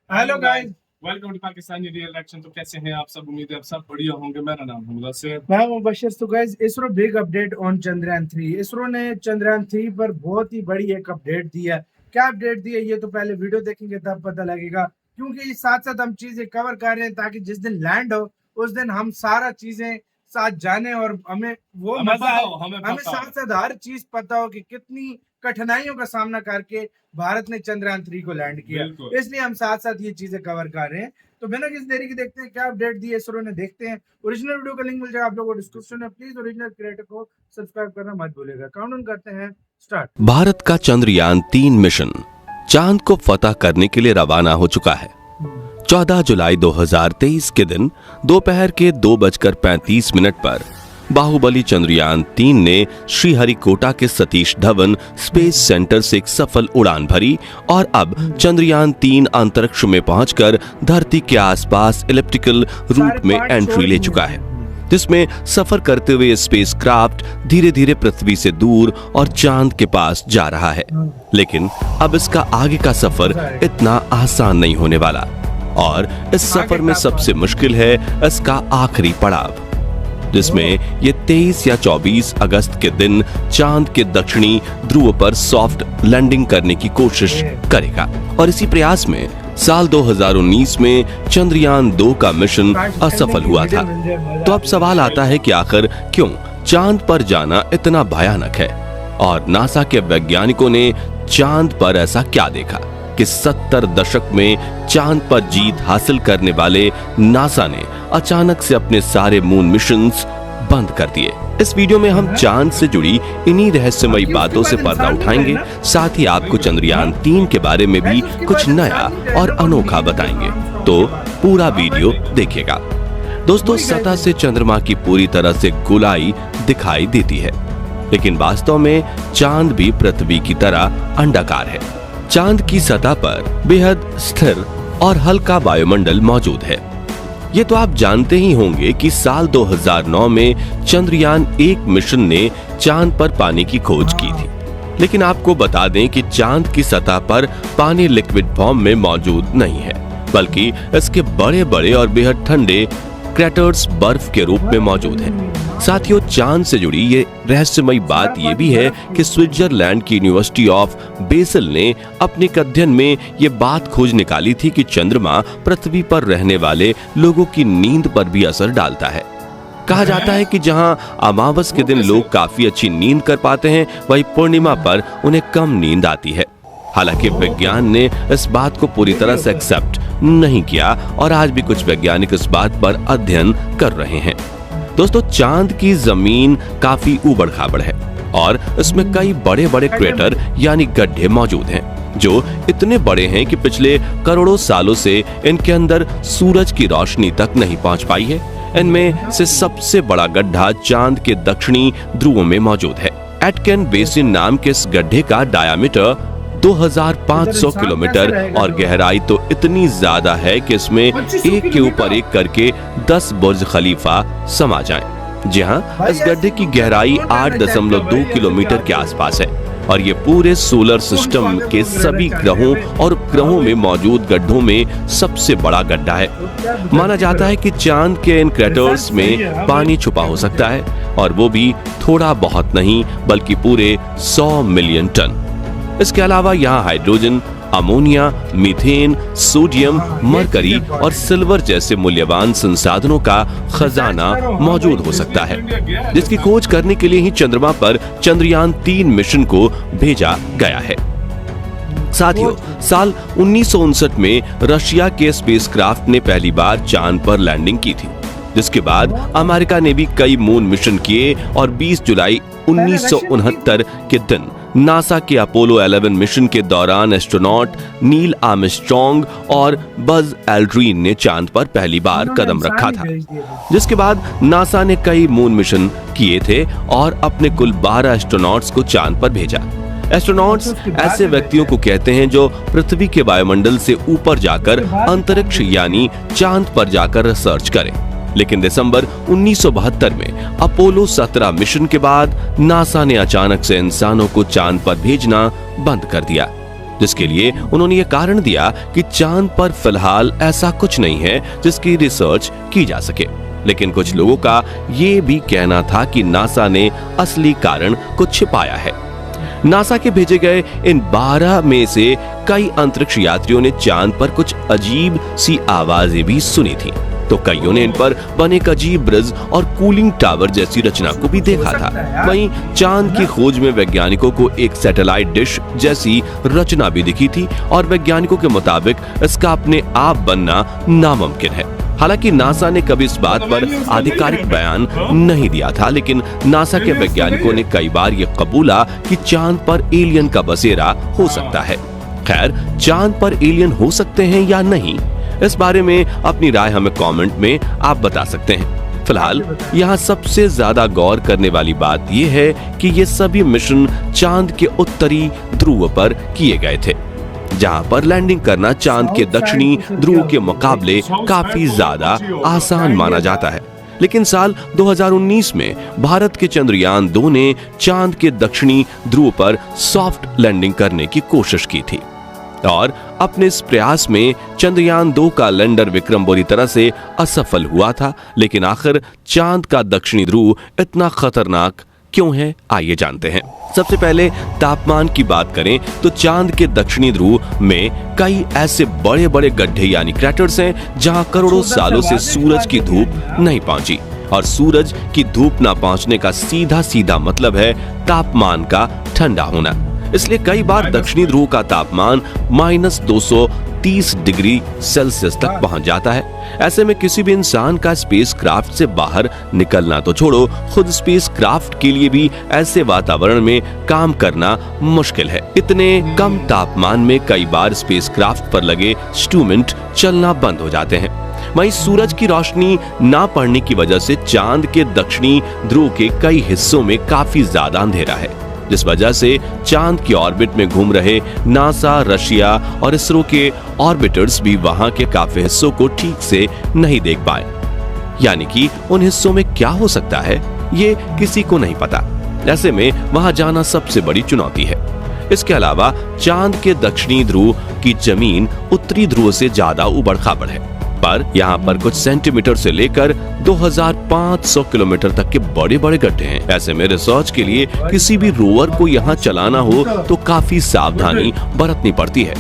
Hello guys, welcome to Pakistani real action. तो कैसे हैं आप सब? उम्मीद है आप सब बढ़िया होंगे। मेरा नाम है मुदस्सिर, मैं हूं मुबशिर। तो guys, ISRO big update on Chandrayaan 3। ISRO ने चंद्रयान 3 पर बहुत ही बड़ी एक अपडेट दी है। क्या अपडेट दी है ये तो पहले वीडियो देखेंगे तब पता लगेगा, क्योंकि साथ साथ हम चीजें कवर कर रहे हैं ताकि जिस दिन लैंड हो उस दिन हम सारा चीजें साथ जाने और हमें वो मजा हो, हमें साथ साथ हर चीज पता हो कि कितनी कठिनाइयों का सामना करके भारत ने चंद्रयान 3 को लैंड किया। इसलिए हम साथ साथ ये चीजें कवर कर रहे हैं। तो बिना किसी देरी के देखते हैं क्या अपडेट दी है इसरो ने। देखते हैं। ओरिजिनल वीडियो का लिंक मिल जाएगा आप लोगों को डिस्क्रिप्शन में। प्लीज ओरिजिनल क्रिएटर को सब्सक्राइब करना मत भूलिएगा। काउंटडाउन करते हैं, स्टार्ट। भारत का चंद्रयान 3 मिशन चांद को फतह करने के लिए रवाना हो चुका है। 14 जुलाई 2023 के दिन दोपहर के 2:35 पर बाहुबली चंद्रयान 3 ने श्रीहरिकोटा के सतीश धवन स्पेस सेंटर से एक सफल उड़ान भरी और अब चंद्रयान 3 अंतरिक्ष में पहुंचकर धरती के आसपास इलिप्टिकल रूट में एंट्री ले चुका है, जिसमें सफर करते हुए स्पेस क्राफ्ट धीरे धीरे पृथ्वी से दूर और चांद के पास जा रहा है। लेकिन अब इसका आगे का सफर इतना आसान नहीं होने वाला और इस सफर में सबसे मुश्किल है इसका आखिरी पड़ाव, जिसमें ये 23 या 24 अगस्त के दिन चांद के दक्षिणी ध्रुव पर सॉफ्ट लैंडिंग करने की कोशिश करेगा। और इसी प्रयास में साल 2019 में चंद्रयान 2 का मिशन असफल हुआ था। तो अब सवाल आता है कि आखिर क्यों चांद पर जाना इतना भयानक है और नासा के वैज्ञानिकों ने चांद पर ऐसा क्या देखा कि 70 दशक में चांद पर जीत हासिल करने वाले नासा ने अचानक से अपने सारे मून मिशंस बंद कर दिए। इस वीडियो में हम चांद से जुड़ी इन्हीं रहस्यमयी बातों से पर्दा उठाएंगे, साथ ही आपको चंद्रयान 3 के बारे में भी कुछ नया और अनोखा बताएंगे। तो पूरा वीडियो देखिएगा। दोस्तों, सतह से चंद्रमा की पूरी तरह से गोलाई दिखाई देती है, लेकिन वास्तव में चांद भी पृथ्वी की तरह अंडाकार है। चांद की सतह पर बेहद स्थिर और हल्का वायुमंडल मौजूद है। ये तो आप जानते ही होंगे कि साल 2009 में चंद्रयान 1 मिशन ने चांद पर पानी की खोज की थी। लेकिन आपको बता दें कि चांद की सतह पर पानी लिक्विड फॉर्म में मौजूद नहीं है, बल्कि इसके बड़े बड़े और बेहद ठंडे क्रैटर्स बर्फ के रूप में मौजूद हैं। साथियों, चांद से जुड़ी ये रहस्यमयी बात ये भी है कि स्विट्जरलैंड की यूनिवर्सिटी ऑफ बेसल ने अपने एक अध्ययन में ये बात खोज निकाली थी कि चंद्रमा पृथ्वी पर रहने वाले लोगों की नींद पर भी असर डालता है। कहा जाता है कि जहां अमावस के दिन लोग काफी अच्छी नींद कर पाते हैं, वहीं पूर्णिमा पर उन्हें कम नींद आती है। हालांकि विज्ञान ने इस बात को पूरी तरह से एक्सेप्ट नहीं किया और आज भी कुछ वैज्ञानिक इस बात पर अध्ययन कर रहे हैं। दोस्तों, चांद की जमीन काफी ऊबड़ खाबड़ है और इसमें कई बड़े बड़े क्रेटर यानी गड्ढे मौजूद हैं, जो इतने बड़े हैं कि पिछले करोड़ों सालों से इनके अंदर सूरज की रोशनी तक नहीं पहुंच पाई है। इनमें से सबसे बड़ा गड्ढा चांद के दक्षिणी ध्रुव में मौजूद है। एटकेन बेसिन नाम के इस गड्ढे का डायामीटर 2500 किलोमीटर और गहराई तो इतनी ज्यादा है कि इसमें एक के ऊपर एक करके 10 बुर्ज खलीफा समा जाएं। जी हाँ, इस गड्ढे की गहराई 8.2 किलोमीटर के आसपास है और ये पूरे सोलर सिस्टम के सभी ग्रहों और उपग्रहों में मौजूद गड्ढों में सबसे बड़ा गड्ढा है। माना जाता है कि चांद के इन क्रैटर्स में पानी छुपा हो सकता है, और वो भी थोड़ा बहुत नहीं बल्कि पूरे 100 मिलियन टन। इसके अलावा यहाँ hydrogen, ammonia, methane, sodium, mercury और सिल्वर जैसे मूल्यवान संसाधनों का खजाना मौजूद हो सकता है, जिसकी खोज करने के लिए ही चंद्रमा पर चंद्रयान 3 मिशन को भेजा गया है। साथियों, साल 1959 में रशिया के स्पेसक्राफ्ट ने पहली बार चांद पर लैंडिंग की थी, जिसके बाद अमेरिका ने भी कई मून मिशन किए और 20 जुलाई 1969 के दिन नासा के अपोलो 11 मिशन के दौरान एस्ट्रोनॉट नील आर्मस्ट्रॉन्ग और बज एल्ड्रिन ने चांद पर पहली बार कदम रखा था, जिसके बाद नासा ने कई मून मिशन किए थे और अपने कुल 12 एस्ट्रोनॉट्स को चांद पर भेजा। एस्ट्रोनॉट्स ऐसे व्यक्तियों को कहते हैं जो पृथ्वी के वायुमंडल से ऊपर जाकर अंतरिक्ष यानी चांद पर जाकर रिसर्च करें। लेकिन दिसंबर 1972 में अपोलो 17 मिशन के बाद नासा ने अचानक से इंसानों को चांद पर भेजना बंद कर दिया। जिसके लिए उन्होंने ये कारण दिया कि चांद पर फिलहाल ऐसा कुछ नहीं है जिसकी रिसर्च की जा सके। लेकिन कुछ लोगों का ये भी कहना था कि नासा ने असली कारण को छिपाया है। नासा के भेजे गए इन 12 में से कई अंतरिक्ष यात्रियों ने चांद पर कुछ अजीब सी आवाजें भी सुनी थी, तो कईयों ने इन पर बने एक अजीब ब्रिज और कूलिंग टावर जैसी रचना को भी देखा था। वहीं चांद की खोज में वैज्ञानिकों को एक सैटेलाइट डिश जैसी रचना भी दिखी थी और वैज्ञानिकों के मुताबिक इसका अपने आप बनना नामुमकिन है। हालांकि नासा ने कभी इस बात पर आधिकारिक बयान नहीं दिया था, लेकिन नासा के वैज्ञानिकों ने कई बार ये कबूला कि चांद पर एलियन का बसेरा हो सकता है। खैर, चांद पर एलियन हो सकते हैं या नहीं, इस बारे में अपनी राय हमें कमेंट में आप बता सकते हैं। फिलहाल यहाँ सबसे ज्यादा गौर करने वाली बात यह है कि ये सभी मिशन चांद के उत्तरी ध्रुव पर किए गए थे, जहां पर लैंडिंग करना चांद के दक्षिणी ध्रुव के मुकाबले काफी ज्यादा आसान माना जाता है। लेकिन साल 2019 में भारत के चंद्रयान 2 ने चांद के दक्षिणी ध्रुव पर सॉफ्ट लैंडिंग करने की कोशिश की थी और अपने इस प्रयास में चंद्रयान 2 का लैंडर विक्रम बुरी तरह से असफल हुआ था। लेकिन आखिर चांद का दक्षिणी ध्रुव इतना खतरनाक क्यों है, आइए जानते हैं। सबसे पहले तापमान की बात करें तो चांद के दक्षिणी ध्रुव में कई ऐसे बड़े बड़े गड्ढे यानी क्रैटर्स हैं जहां करोड़ों सालों से सूरज की धूप नहीं पहुंची, और सूरज की धूप ना पहुंचने का सीधा सीधा मतलब है तापमान का ठंडा होना। इसलिए कई बार दक्षिणी ध्रुव का तापमान -230 डिग्री सेल्सियस तक पहुंच जाता है। ऐसे में किसी भी इंसान का स्पेसक्राफ्ट से बाहर निकलना तो छोड़ो, खुद स्पेसक्राफ्ट के लिए भी ऐसे वातावरण में काम करना मुश्किल है। इतने कम तापमान में कई बार स्पेसक्राफ्ट पर लगे इंस्ट्रूमेंट चलना बंद हो जाते हैं। वहीं सूरज की रोशनी ना पड़ने की वजह से चांद के दक्षिणी ध्रुव के कई हिस्सों में काफी ज्यादा अंधेरा है, जिस वजह से चांद की ऑर्बिट में घूम रहे नासा, रशिया और इसरो के ऑर्बिटर्स भी वहां के काफी हिस्सों को ठीक से नहीं देख पाए। यानी कि उन हिस्सों में क्या हो सकता है ये किसी को नहीं पता। ऐसे में वहां जाना सबसे बड़ी चुनौती है। इसके अलावा चांद के दक्षिणी ध्रुव की जमीन उत्तरी ध्रुव से ज्यादा उबड़-खाबड़ है, पर यहाँ पर कुछ सेंटीमीटर से लेकर 2500 किलोमीटर तक के बड़े बड़े गड्ढे हैं। ऐसे में रिसर्च के लिए किसी भी रोवर को यहाँ चलाना हो तो काफी सावधानी बरतनी पड़ती है,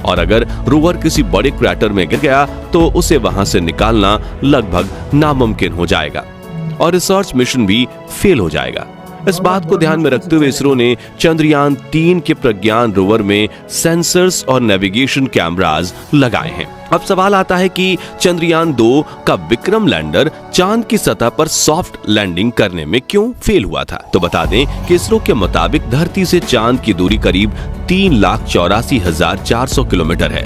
और अगर रोवर किसी बड़े क्रैटर में गिर गया तो उसे वहां से निकालना लगभग नामुमकिन हो जाएगा और रिसर्च मिशन भी फेल हो जाएगा। इस बात को ध्यान में रखते हुए इसरो ने चंद्रयान 3 के प्रज्ञान रोवर में सेंसर्स और नेविगेशन कैमरास लगाए हैं। अब सवाल आता है कि चंद्रयान 2 का विक्रम लैंडर चांद की सतह पर सॉफ्ट लैंडिंग करने में क्यों फेल हुआ था। तो बता दें कि इसरो के मुताबिक धरती से चांद की दूरी करीब 3,84,400 किलोमीटर है।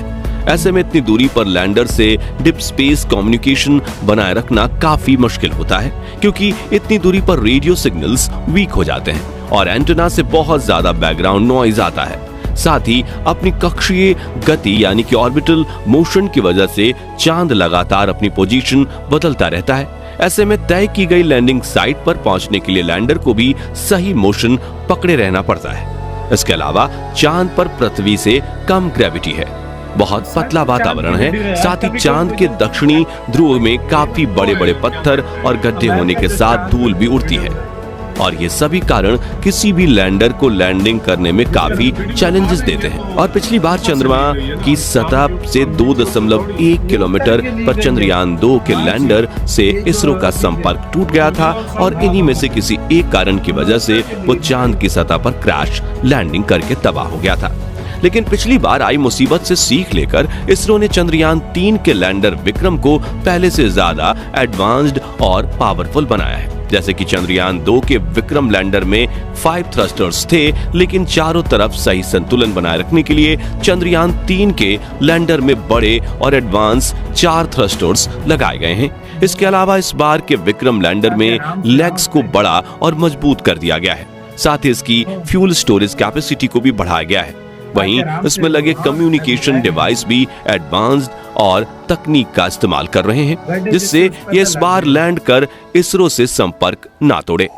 ऐसे में इतनी दूरी पर लैंडर से डीप स्पेस कम्युनिकेशन बनाए रखना काफी मुश्किल होता है, क्योंकि इतनी दूरी पर रेडियो सिग्नल्स वीक हो जाते हैं और एंटेना से बहुत ज्यादा बैकग्राउंड नॉइज आता है। साथ ही अपनी कक्षीय गति यानी कि ऑर्बिटल मोशन की वजह से चांद लगातार अपनी पोजीशन बदलता रहता है। ऐसे में तय की गई लैंडिंग साइट पर पहुंचने के लिए लैंडर को भी सही मोशन पकड़े रहना पड़ता है। इसके अलावा चांद पर पृथ्वी से कम ग्रेविटी है, बहुत पतला वातावरण है, साथ ही चांद के दक्षिणी ध्रुव में काफी बड़े बड़े पत्थर और गड्ढे होने के साथ धूल भी उड़ती है, और ये सभी कारण किसी भी लैंडर को लैंडिंग करने में काफी चैलेंजेस देते हैं। और पिछली बार चंद्रमा की सतह से 2.1 किलोमीटर पर चंद्रयान 2 के लैंडर से इसरो का संपर्क टूट गया था, और इन्हीं में से किसी एक कारण की वजह से वो चांद की सतह पर क्रैश लैंडिंग करके तबाह हो गया था। लेकिन पिछली बार आई मुसीबत से सीख लेकर इसरो ने चंद्रयान 3 के लैंडर विक्रम को पहले से ज्यादा एडवांस्ड और पावरफुल बनाया है। जैसे कि चंद्रयान 2 के विक्रम लैंडर में 5 थ्रस्टर्स थे, लेकिन चारों तरफ सही संतुलन बनाए रखने के लिए चंद्रयान 3 के लैंडर में बड़े और एडवांस 4 थ्रस्टर्स लगाए गए हैं। इसके अलावा इस बार के विक्रम लैंडर में लेग्स को बड़ा और मजबूत कर दिया गया है, साथ ही इसकी फ्यूल स्टोरेज कैपेसिटी को भी बढ़ाया गया है। वहीं इसमें लगे कम्युनिकेशन डिवाइस भी एडवांस्ड और तकनीक का इस्तेमाल कर रहे हैं, जिससे ये इस बार लैंड कर इसरो से संपर्क ना तोड़े।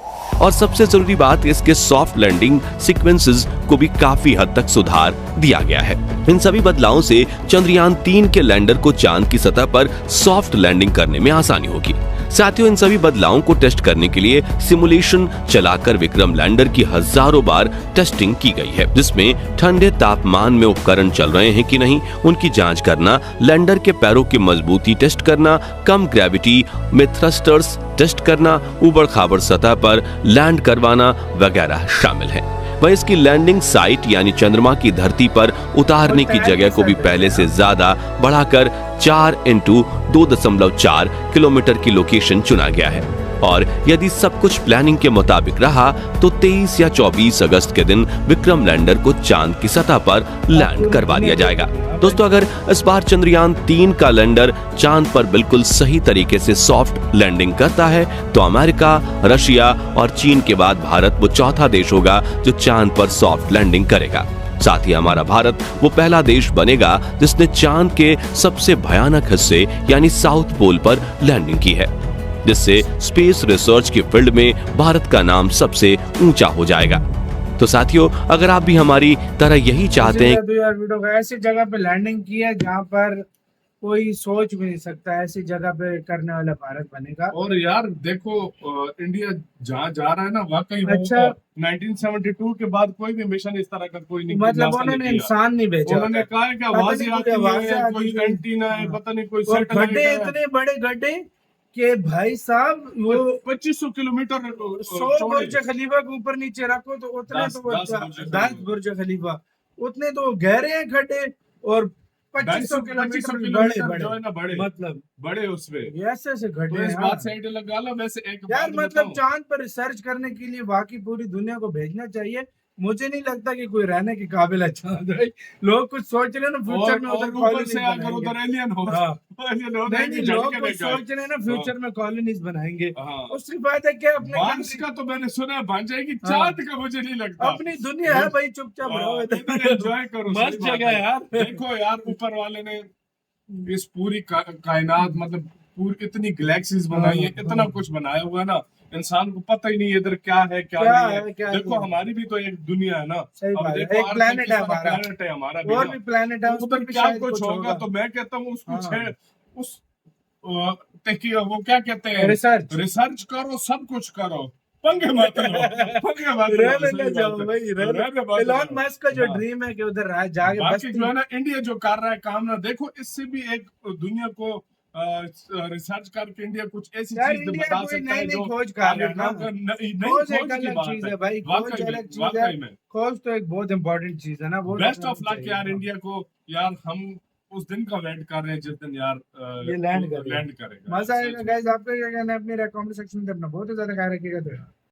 और सबसे जरूरी बात, इसके सॉफ्ट लैंडिंग सीक्वेंसेस को भी काफी हद तक सुधार दिया गया है। इन सभी बदलावों से चंद्रयान 3 के लैंडर को चांद की सतह पर सॉफ्ट लैंडिंग करने में आसानी होगी। साथियों, इन सभी बदलावों को टेस्ट करने के लिए सिमुलेशन चलाकर विक्रम लैंडर की हजारों बार टेस्टिंग की गई है, जिसमें ठंडे तापमान में उपकरण चल रहे हैं कि नहीं उनकी जांच करना, लैंडर के पैरों की मजबूती टेस्ट करना, कम ग्रेविटी में थ्रस्टर्स टेस्ट करना, ऊबड़ खाबड़ सतह पर लैंड करवाना वगैरह शामिल है। वह इसकी लैंडिंग साइट यानी चंद्रमा की धरती पर उतारने की जगह को भी पहले से ज्यादा बढ़ाकर 4x2.4 किलोमीटर की लोकेशन चुना गया है। और यदि सब कुछ प्लानिंग के मुताबिक रहा तो 23 या 24 अगस्त के दिन विक्रम लैंडर को चांद की सतह पर लैंड करवा दिया जाएगा। दोस्तों, अगर इस बार चंद्रयान 3 का लैंडर चांद पर बिल्कुल सही तरीके से सॉफ्ट लैंडिंग करता है तो अमेरिका, रशिया और चीन के बाद भारत वो चौथा देश होगा जो चांद पर सॉफ्ट लैंडिंग करेगा। साथ ही हमारा भारत वो पहला देश बनेगा जिसने चांद के सबसे भयानक हिस्से यानी साउथ पोल पर लैंडिंग की है, जिससे स्पेस रिसर्च की फील्ड में भारत का नाम सबसे ऊंचा हो जाएगा। तो साथियों, अगर आप भी हमारी तरह यही चाहते हैं तो यार वीडियो का ऐसी जगह पे लैंडिंग की है जहाँ पर कोई सोच भी नहीं सकता ऐसी जगह पे करने वाला भारत बनेगा। और यार देखो, इंडिया जहाँ जा रहा है ना, वाकई अच्छा, 1972 के बाद कोई भी मिशन इस तरह का कोई नहीं, मतलब नासा ने उन्होंने किया। इंसान नहीं भेजा, उन्होंने कहा है कि आवाज नहीं आती कोई आवाज़ है, आती कोई है। एंटीना है, पता नहीं कोई और सैटेलाइट गड्ढे है। इतने बड़े गड्ढे कि भाई साहब वो 2500 किलोमीटर 100 बुर्ज खलीफा के ऊपर नीचे रखो तो उतने 10 बुर्ज खलीफा उतने तो गहरे हैं गड्ढे, और 2500 किलोमीटर बड़े जो है ना, बड़े मतलब बड़े उसमें। ऐसे से तो गड्ढे इस हैं। बात से आइडिया लगा लो। वैसे एक यार बात मतलब बताऊं, चांद पर रिसर्च करने के लिए बाकी पूरी दुनिया को भेजना चाहिए। मुझे नहीं लगता कि कोई रहने के काबिल है चांद भाई। लोग कुछ सोच रहे हैं ना फ्यूचर में उधर ऊपर से अगर उधर एलियन हो, नहीं लोग कुछ सोच रहे हैं ना फ्यूचर में कॉलोनीज बनाएंगे। उसकी बात है क्या अपने मार्स का तो मैंने सुना है बन जाएगी, चांद का मुझे नहीं लगता। अपनी दुनिया है भाई, चुपचाप रहो इधर एंजॉय करो, मस्त जगह है यार। देखो यार, ऊपर वाले ने इस पूरी कायनात मतलब पूरी इतनी गैलेक्सीज बनाई है, इतना कुछ बनाया हुआ है ना, इंसान को पता ही नहीं इधर क्या है क्या नहीं है। देखो हमारी भी तो एक दुनिया है ना, अब देखो एक प्लेनेट है हमारा, प्लेनेट है हमारा, और भी प्लेनेट है, उधर क्या कुछ होगा। तो मैं कहता हूँ उस कुछ है, उस वो क्या कहते हैं, रिसर्च करो, सब कुछ करो, पंगे मत लो, पंगे मत लो। एलन मस्क का जो ड्रीम है कि उधर जाके बाकी जो है ना, इंडिया जो कर रहा है काम ना, देखो इससे भी एक दुनिया को रिसर्च करके इंडिया कुछ ऐसी चीज बता सकता है जो खोज कर रहा है ना। खोज एक अलग चीज है भाई, खोज अलग चीज है, खोज तो एक बहुत इंपॉर्टेंट चीज है ना। वो बेस्ट ऑफ लक यार इंडिया को। यार हम उस दिन का वेट कर रहे हैं जिस दिन यार ये लैंड करेगा। करेगा। मजा आएगा गाइस। आपका क्या कहना है? अपनी कमेंट सेक्शन में अपना बहुत ज्यादा ख्याल रखिएगा। तो